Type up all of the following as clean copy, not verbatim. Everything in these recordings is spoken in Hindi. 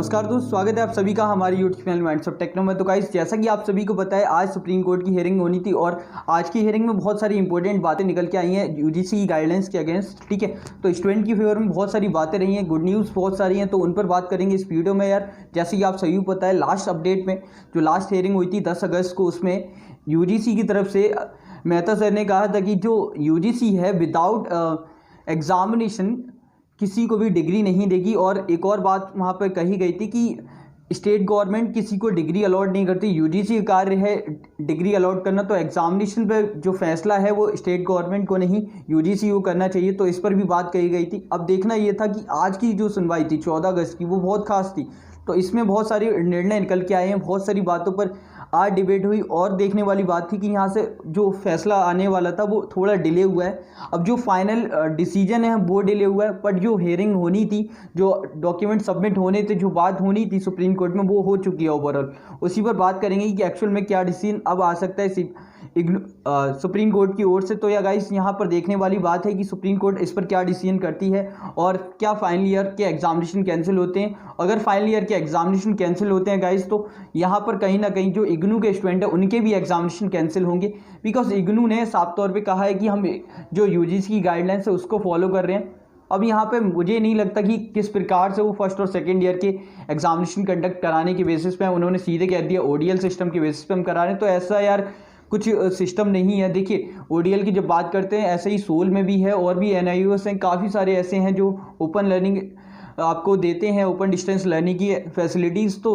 नमस्कार दोस्त, स्वागत है आप सभी का हमारे YouTube channel minds of techno में। तो गाइस, जैसा कि आप सभी को पता है, आज सुप्रीम कोर्ट की हियरिंग होनी थी और आज की हियरिंग में बहुत सारी इंपॉर्टेंट बातें निकल के आई हैं यूजीसी की गाइडलाइंस के अगेंस्ट। ठीक है, तो स्टूडेंट की फेवर में बहुत सारी बातें रही हैं, गुड न्यूज़ बहुत सारी हैं, तो उन पर बात करेंगे इस वीडियो में। यार जैसे कि आप सभी को पता है, लास्ट अपडेट में जो लास्ट हियरिंग हुई थी 10 अगस्त को, उसमें यूजीसी की तरफ से मेहता सर ने कहा था कि जो यूजीसी है विदाउट एग्जामिनेशन किसी को भी डिग्री नहीं देगी। और एक और बात वहाँ पर कही गई थी कि स्टेट गवर्नमेंट किसी को डिग्री अलॉट नहीं करती, यूजीसी का कार्य है डिग्री अलॉट करना, तो एग्जामिनेशन पे जो फैसला है वो स्टेट गवर्नमेंट को नहीं यूजीसी को करना चाहिए। तो इस पर भी बात कही गई थी। अब देखना ये था कि आज की जो सुनवाई थी 14 अगस्त की, वो बहुत खास थी, तो इसमें बहुत सारे निर्णय निकल के आए हैं, बहुत सारी बातों पर आज डिबेट हुई। और देखने वाली बात थी कि यहाँ से जो फैसला आने वाला था वो थोड़ा डिले हुआ है। अब जो फाइनल डिसीजन है वो डिले हुआ है, बट जो हियरिंग होनी थी, जो डॉक्यूमेंट सबमिट होने थे, जो बात होनी थी सुप्रीम कोर्ट में, वो हो चुकी है ओवरऑल। उसी पर बात करेंगे कि एक्चुअल में क्या डिसीजन अब आ सकता है सुप्रीम कोर्ट की ओर से। तो या गाइस, यहाँ पर देखने वाली बात है कि सुप्रीम कोर्ट इस पर क्या डिसीजन करती है और क्या फाइनल ईयर के एग्जामिनेशन कैंसिल होते हैं। अगर फाइनल ईयर के एग्जामिनेशन कैंसिल होते हैं गाइस, तो यहाँ पर कहीं ना कहीं जो इग्नू के स्टूडेंट है उनके भी एग्जामिनेशन कैंसिल होंगे, बिकॉज इग्नू ने साफ तौर पे कहा है कि हम जो यूजीसी की गाइडलाइंस है उसको फॉलो कर रहे हैं। अब यहाँ पे मुझे नहीं लगता कि किस प्रकार से वो फर्स्ट और सेकंड ईयर के एग्जामिनेशन कंडक्ट कराने के बेसिस पे, उन्होंने सीधे कह दिया ओडीएल सिस्टम के बेसिस पे हम करा रहे हैं, तो ऐसा यार कुछ सिस्टम नहीं है। देखिए, ओडीएल की जब बात करते हैं, ऐसे ही सोल में भी है और भी एनआईओएस हैं, काफ़ी सारे ऐसे हैं जो ओपन लर्निंग आपको देते हैं, ओपन डिस्टेंस लर्निंग की फैसिलिटीज़। तो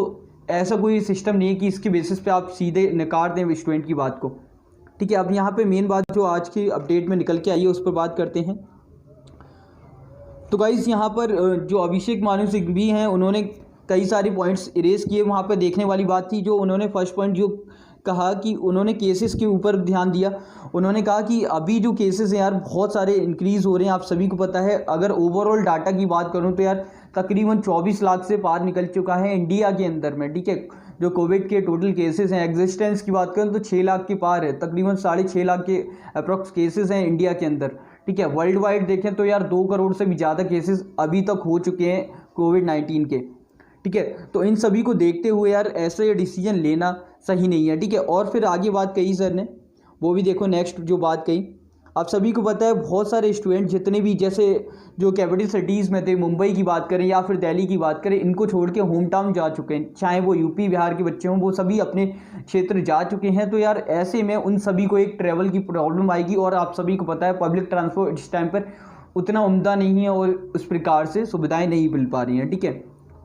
ऐसा कोई सिस्टम नहीं है कि इसके बेसिस पे आप सीधे नकार दें स्टूडेंट की बात को। ठीक है, अब यहाँ पे मेन बात जो आज की अपडेट में निकल के आई है उस पर बात करते हैं। तो गाइस, यहाँ पर जो अभिषेक मानु सिंह भी हैं, उन्होंने कई सारे पॉइंट्स इरेज किए। वहाँ पर देखने वाली बात थी, जो उन्होंने फर्स्ट पॉइंट जो कहा कि उन्होंने केसेस के ऊपर ध्यान दिया। उन्होंने कहा कि अभी जो केसेस हैं यार बहुत सारे इंक्रीज़ हो रहे हैं, आप सभी को पता है। अगर ओवरऑल डाटा की बात करूं तो यार तकरीबन 24 लाख से पार निकल चुका है इंडिया के अंदर में। ठीक है, जो कोविड के टोटल केसेस हैं, एग्जिस्टेंस की बात करें तो 6 लाख के पार है, तकरीबन 6.5 लाख के अप्रॉक्स केसेस हैं इंडिया के अंदर। ठीक है, वर्ल्ड वाइड देखें तो यार 2 करोड़ से भी ज़्यादा केसेस अभी तक हो चुके हैं कोविड-19 के। ठीक है, तो इन सभी को देखते हुए यार ऐसे डिसीजन लेना सही नहीं है। ठीक है, और फिर आगे बात कही सर ने, वो भी देखो नेक्स्ट जो बात कही। आप सभी को पता है बहुत सारे स्टूडेंट जितने भी जैसे जो कैपिटल सिटीज़ में थे, मुंबई की बात करें या फिर दिल्ली की बात करें, इनको छोड़ के होम टाउन जा चुके हैं, चाहे वो यूपी बिहार के बच्चे हों, वो सभी अपने क्षेत्र जा चुके हैं। तो यार ऐसे में उन सभी को एक ट्रैवल की प्रॉब्लम आएगी। और आप सभी को पता है पब्लिक ट्रांसपोर्ट इस टाइम पर उतना उम्दा नहीं है और उस प्रकार से सुविधाएँ नहीं मिल पा रही हैं। ठीक है,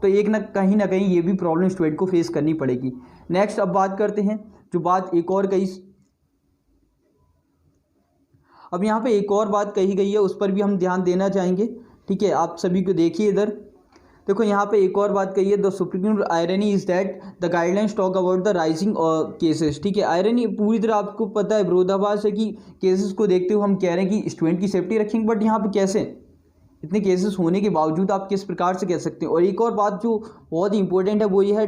तो एक ना कहीं ये भी प्रॉब्लम स्टूडेंट को फेस करनी पड़ेगी। नेक्स्ट अब बात करते हैं जो बात एक और कही, अब यहाँ पे एक और बात कही गई है उस पर भी हम ध्यान देना चाहेंगे। ठीक है, आप सभी को देखिए इधर देखो, यहाँ पे एक और बात कही है, the supreme irony is that the guidelines talk about the rising cases. ठीक है, आयरनी पूरी तरह आपको पता है विरोधाभास है कि केसेस को देखते हुए हम कह रहे हैं कि स्टूडेंट की सेफ्टी रखेंगे, बट यहाँ पे कैसे इतने केसेस होने के बावजूद आप किस प्रकार से कह सकते हैं। और एक और बात जो बहुत ही इंपॉर्टेंट है वो ये है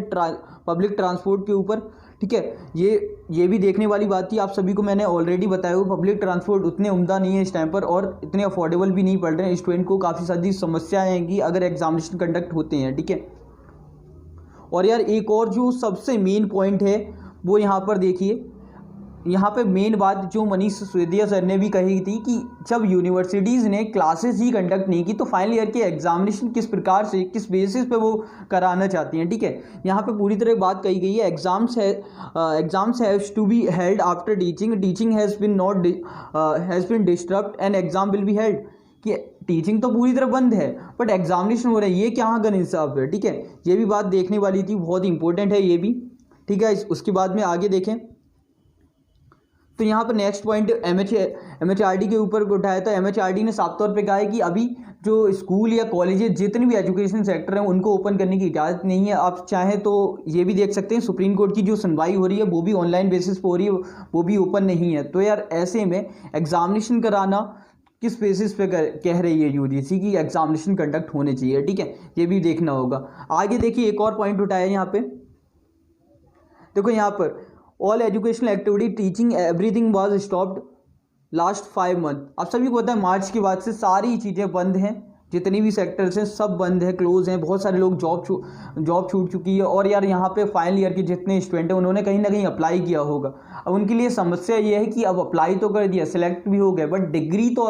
पब्लिक ट्रांसपोर्ट के ऊपर। ठीक है, ये भी देखने वाली बात थी। आप सभी को मैंने ऑलरेडी बताया हुआ पब्लिक ट्रांसपोर्ट उतने उम्दा नहीं है इस टाइम पर और इतने अफोर्डेबल भी नहीं पड़ रहे हैं। स्टूडेंट को काफ़ी सारी समस्याएं आएंगी अगर एग्जामिनेशन कंडक्ट होते हैं। ठीक है, और यार एक और जो सबसे मेन पॉइंट है वो यहाँ पर देखिए, यहाँ पे मेन बात जो मनीष सिसोदिया सर ने भी कही थी कि जब यूनिवर्सिटीज़ ने क्लासेस ही कंडक्ट नहीं की तो फाइनल ईयर के एग्जामिनेशन किस प्रकार से, किस बेसिस पे वो कराना चाहती हैं। ठीक है, यहाँ पे पूरी तरह बात कही गई है, exams have to be held after teaching has been disturbed and exam will be held. कि टीचिंग तो पूरी तरह बंद है बट एग्जामिनेशन हो रहा है, ये क्या का इंसाफ है। ठीक है, ये भी बात देखने वाली थी, बहुत इंपॉर्टेंट है ये भी। ठीक है, उसके बाद में आगे देखें तो यहाँ पर नेक्स्ट पॉइंट MHRD के ऊपर उठाया था। MHRD ने साफ तौर पे कहा है कि अभी जो स्कूल या कॉलेजेस जितने भी एजुकेशन सेक्टर हैं उनको ओपन करने की इजाज़त नहीं है। आप चाहें तो ये भी देख सकते हैं, सुप्रीम कोर्ट की जो सुनवाई हो रही है वो भी ऑनलाइन बेसिस पर हो रही है, वो भी ओपन नहीं है। तो यार ऐसे में एग्जामिनेशन कराना किस बेसिस पे कह रही है यूजीसी की एग्जामिनेशन कंडक्ट होने चाहिए। ठीक है, ये भी देखना होगा। आगे देखिए एक और पॉइंट उठाया यहाँ पे, देखो यहाँ पर all educational activity teaching everything was stopped last 5 month. आप सभी को पता है मार्च के बाद से सारी चीज़ें बंद हैं। जितनी भी सेक्टर्स हैं सब बंद है, क्लोज हैं। बहुत सारे लोग जॉब छूट चुकी है। और यार यहाँ पे फाइनल ईयर के जितने स्टूडेंट हैं उन्होंने कहीं ना कहीं अप्लाई किया होगा। अब उनके लिए समस्या ये है कि अब अप्लाई तो कर दिया, सिलेक्ट भी हो गए, बट डिग्री तो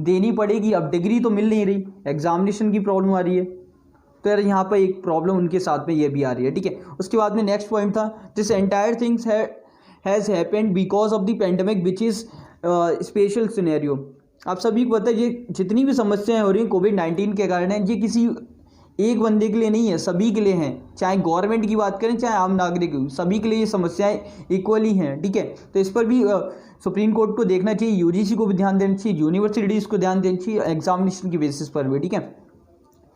देनी पड़ेगी। अब डिग्री तो मिल नहीं रही, एग्जामिनेशन की प्रॉब्लम आ रही है। तो यार यहाँ पर एक प्रॉब्लम उनके साथ में ये भी आ रही है, ठीक है। उसके बाद में नेक्स्ट पॉइंट था, this entire things has happened because of the pandemic which is special scenario. आप सभी को पता है ये जितनी भी समस्याएं हो रही हैं कोविड-19 के कारण है, ये किसी एक बंदे के लिए नहीं है, सभी के लिए हैं। चाहे गवर्नमेंट की बात करें चाहे आम नागरिक की, सभी के लिए ये समस्याएं इक्वली हैं, ठीक है। तो इस पर भी सुप्रीम कोर्ट को देखना चाहिए, यूजीसी को भी ध्यान देना चाहिए, यूनिवर्सिटीज़ को ध्यान देना चाहिए, एग्जामिनेशन की बेसिस पर भी, ठीक है।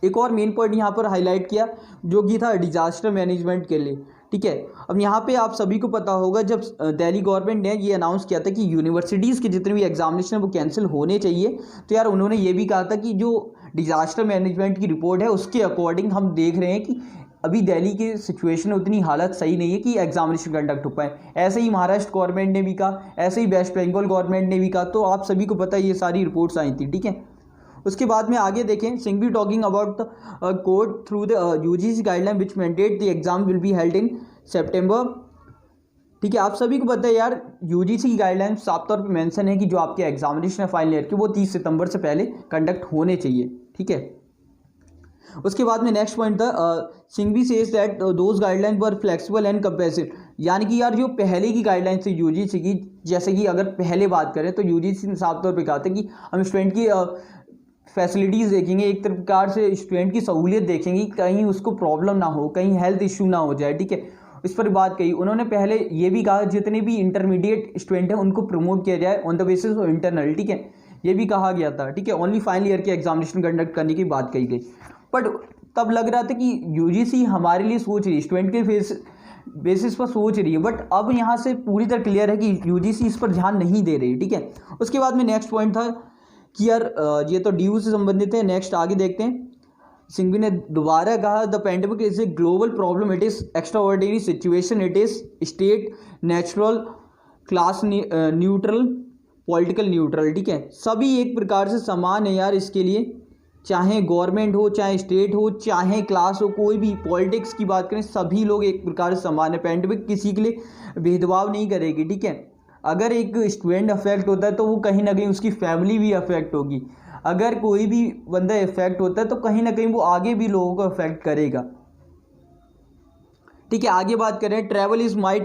एक और मेन पॉइंट यहाँ पर हाईलाइट किया जो कि था डिजास्टर मैनेजमेंट के लिए, ठीक है। अब यहाँ पे आप सभी को पता होगा जब दिल्ली गवर्नमेंट ने ये अनाउंस किया था कि यूनिवर्सिटीज़ के जितने भी एग्जामिनेशन वो कैंसिल होने चाहिए, तो यार उन्होंने ये भी कहा था कि जो डिजास्टर मैनेजमेंट की रिपोर्ट है उसके अकॉर्डिंग हम देख रहे हैं कि अभी दिल्ली की सिचुएशन उतनी हालत सही नहीं है कि एग्जामिनेशन कंडक्ट हो पाए। ऐसे ही महाराष्ट्र गवर्नमेंट ने भी कहा, ऐसे ही वेस्ट बंगाल गवर्नमेंट ने भी कहा। तो आप सभी को पता है ये सारी रिपोर्ट्स आई थी, ठीक है। उसके बाद में आगे देखें, Singhvi talking about the court through the UGC guideline which mandate the exam will be held in सितंबर, ठीक है। आप सभी को पता है यार यूजीसी की गाइडलाइन साफ तौर पे मेंशन है कि जो आपके एग्जामिनेशन है फाइनल ईयर के वो 30 सितंबर से पहले कंडक्ट होने चाहिए, ठीक है। उसके बाद में नेक्स्ट पॉइंट था, Singhvi says that those guideline were flexible and compassionate. यानी कि यार जो पहले की गाइडलाइन थी यूजीसी की, जैसे कि अगर पहले बात करें तो यूजीसी ने साफ तौर पर कहा था कि हम स्टूडेंट की फैसिलिटीज़ देखेंगे, एक प्रकार से स्टूडेंट की सहूलियत देखेंगे, कहीं उसको प्रॉब्लम ना हो, कहीं हेल्थ इशू ना हो जाए, ठीक है। इस पर बात कही उन्होंने। पहले ये भी कहा जितने भी इंटरमीडिएट स्टूडेंट हैं उनको प्रमोट किया जाए on the basis of internal, ठीक है, ये भी कहा गया था, ठीक है। ओनली फाइनल ईयर के एग्जामिनेशन कंडक्ट करने की बात कही गई। बट तब लग रहा था कि यूजीसी हमारे लिए सोच रही है, स्टूडेंट के बेसिस पर सोच रही है, बट अब यहाँ से पूरी तरह क्लियर है कि यूजीसी इस पर ध्यान नहीं दे रही, ठीक है। उसके बाद में नेक्स्ट पॉइंट था कि यार ये तो ड्यू से संबंधित है। नेक्स्ट आगे देखते हैं, सिंघवी ने दोबारा कहा the pandemic is a global problem, it is extraordinary situation, it is state natural class neutral political neutral, ठीक है। सभी एक प्रकार से समान है यार इसके लिए, चाहे गवर्नमेंट हो, चाहे स्टेट हो, चाहे क्लास हो, कोई भी पॉलिटिक्स की बात करें सभी लोग एक प्रकार से समान है। पेंडेमिक किसी के लिए भेदभाव नहीं करेगी, ठीक है। अगर एक स्टूडेंट अफेक्ट होता है तो वो कहीं ना कहीं उसकी फैमिली भी अफेक्ट होगी। अगर कोई भी बंदा इफेक्ट होता है तो कहीं ना कहीं वो आगे भी लोगों को अफेक्ट करेगा, ठीक है। आगे बात करें, travel is my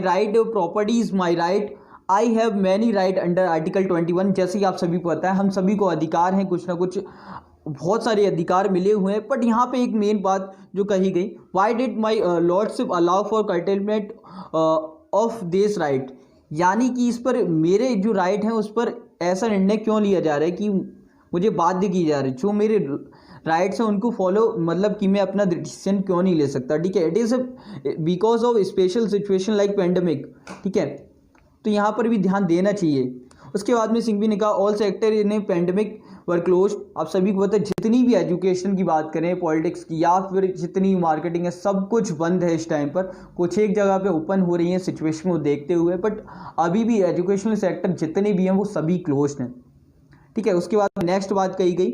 right, property is my right, I have many right under article 21। जैसे कि आप सभी को पता है हम सभी को अधिकार हैं, कुछ ना कुछ बहुत सारे अधिकार मिले हुए हैं। बट यहाँ पे एक मेन बात जो कही गई, why did my lordship allow for curtailment of this right, यानी कि इस पर मेरे जो राइट हैं उस पर ऐसा निर्णय क्यों लिया जा रहा है कि मुझे बाध्य की जा रही है, जो मेरे राइट्स हैं उनको फॉलो, मतलब कि मैं अपना डिसीजन क्यों नहीं ले सकता, ठीक है। It is because of special situation like pandemic, ठीक है। तो यहाँ पर भी ध्यान देना चाहिए। उसके बाद में सिंघवी ने कहा all sector in pandemic were close. आप सभी को पता है जितनी भी एजुकेशन की बात करें, पॉलिटिक्स की या फिर जितनी मार्केटिंग है, सब कुछ बंद है इस टाइम पर। कुछ एक जगह पे ओपन हो रही है सिचुएशन को देखते हुए, बट अभी भी एजुकेशनल सेक्टर जितने भी हैं वो सभी क्लोज हैं, ठीक है। उसके बाद नेक्स्ट बात कही गई,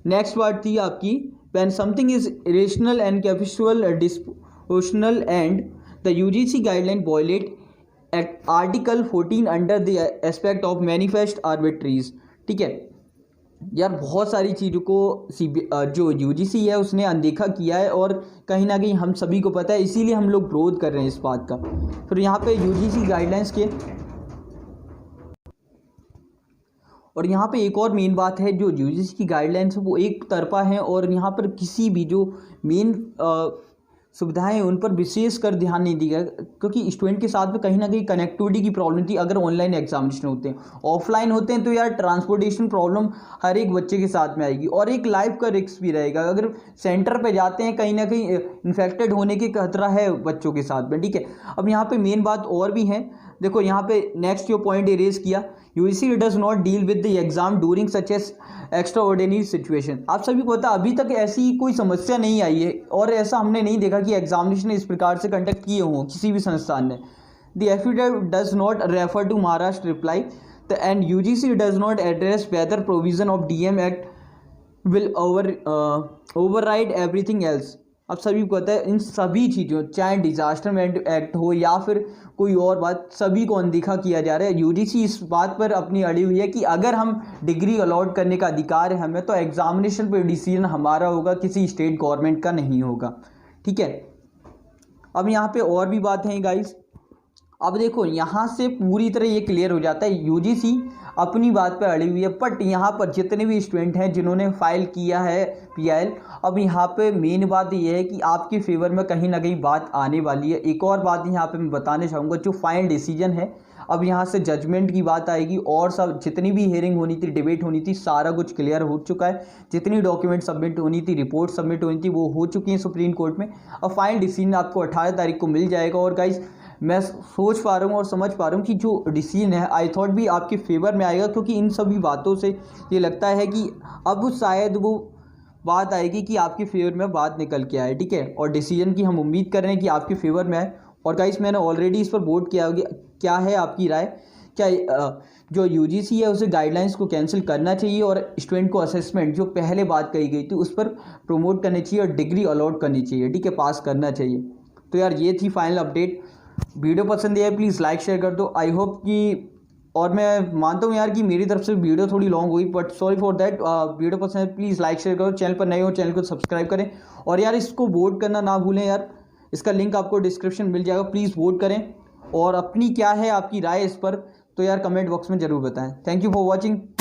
नेक्स्ट बात थी आपकी, when something is irrational and capricious disproportional and the UGC guideline violate article 14 under the aspect of manifest arbitrariness, ठीक है। यार बहुत सारी चीज़ों को जो यूजीसी है उसने अनदेखा किया है और कहीं ना कहीं हम सभी को पता है, इसीलिए हम लोग विरोध कर रहे हैं इस बात का। फिर यहाँ पे यूजीसी गाइडलाइंस के, और यहाँ पे एक और मेन बात है, जो यूजीसी की गाइडलाइंस है वो एक तरफा है और यहाँ पर किसी भी जो मेन सुविधाएं उन पर विशेष कर ध्यान नहीं दिया गया, क्योंकि स्टूडेंट के साथ में कहीं ना कहीं कनेक्टिविटी की प्रॉब्लम थी। अगर ऑनलाइन एग्जामिनेशन होते हैं, ऑफलाइन होते हैं तो यार ट्रांसपोर्टेशन प्रॉब्लम हर एक बच्चे के साथ में आएगी और एक लाइफ का रिस्क भी रहेगा। अगर सेंटर पे जाते हैं कहीं ना कहीं इन्फेक्टेड होने के खतरा है बच्चों के साथ में, ठीक है। अब यहाँ पे मेन बात और भी है, देखो यहाँ पे नेक्स्ट जो पॉइंट इरेज किया, UGC does not deal with the exam during such as extraordinary situation. आप सभी को पता अभी तक ऐसी कोई समस्या नहीं आई है और ऐसा हमने नहीं देखा कि एग्जामिनेशन इस प्रकार से कंडक्ट किए हों किसी भी संस्थान ने। The affidavit does not refer to Maharashtra reply, and UGC does not address whether provision of DM act will override everything else. अब सभी को पता है इन सभी चीज़ों, चाहे डिजास्टर मैनेजमेंट एक्ट हो या फिर कोई और बात, सभी को अनदेखा किया जा रहा है। यूजीसी इस बात पर अपनी अड़ी हुई है कि अगर हम डिग्री अलॉट करने का अधिकार है हमें, तो एग्जामिनेशन पर डिसीजन हमारा होगा, किसी स्टेट गवर्नमेंट का नहीं होगा। ठीक है, अब यहाँ पे और भी बात है गाइस। अब देखो यहाँ से पूरी तरह ये क्लियर हो जाता है यूजीसी अपनी बात पे अड़ी हुई है, बट यहाँ पर जितने भी स्टूडेंट हैं जिन्होंने फाइल किया है पीआईएल, अब यहाँ पे मेन बात ये है कि आपके फेवर में कहीं ना कहीं बात आने वाली है। एक और बात यहाँ पे मैं बताना चाहूँगा, जो फाइनल डिसीजन है अब यहाँ से जजमेंट की बात आएगी, और सब जितनी भी हियरिंग होनी थी, डिबेट होनी थी, सारा कुछ क्लियर हो चुका है। जितनी डॉक्यूमेंट सबमिट होनी थी, रिपोर्ट सबमिट होनी थी, वो हो चुकी हैं सुप्रीम कोर्ट में। अब फाइनल डिसीजन आपको 18 तारीख को मिल जाएगा। और गाइज मैं सोच पा रहा हूँ और समझ पा रहा हूँ कि जो डिसीजन है आई थॉट भी आपके फेवर में आएगा, क्योंकि इन सभी बातों से ये लगता है कि अब शायद वो बात आएगी कि आपके फेवर में बात निकल के आए। ठीक है, और डिसीजन की हम उम्मीद कर रहे हैं कि आपके फेवर में आए। और गाइस मैंने ऑलरेडी इस पर वोट किया, क्या है आपकी राय? क्या जो यूजीसी है उसे गाइडलाइंस को कैंसिल करना चाहिए और स्टूडेंट को असेसमेंट जो पहले बात कही गई थी उस पर प्रमोट करनी चाहिए और डिग्री अलॉट करनी चाहिए? ठीक है, पास करना चाहिए। तो यार ये थी फाइनल अपडेट। वीडियो पसंद है प्लीज़ लाइक शेयर कर दो। आई होप कि, और मैं मानता हूँ यार कि मेरी तरफ से वीडियो थोड़ी लॉन्ग हुई, but sorry for that. Video पसंद है प्लीज़ लाइक शेयर करो, चैनल पर नए हो चैनल को सब्सक्राइब करें, और यार इसको वोट करना ना भूलें यार। इसका लिंक आपको डिस्क्रिप्शन मिल जाएगा, प्लीज़ वोट करें। और अपनी क्या है आपकी राय इस पर, तो यार कमेंट बॉक्स में ज़रूर बताएं। Thank you for watching.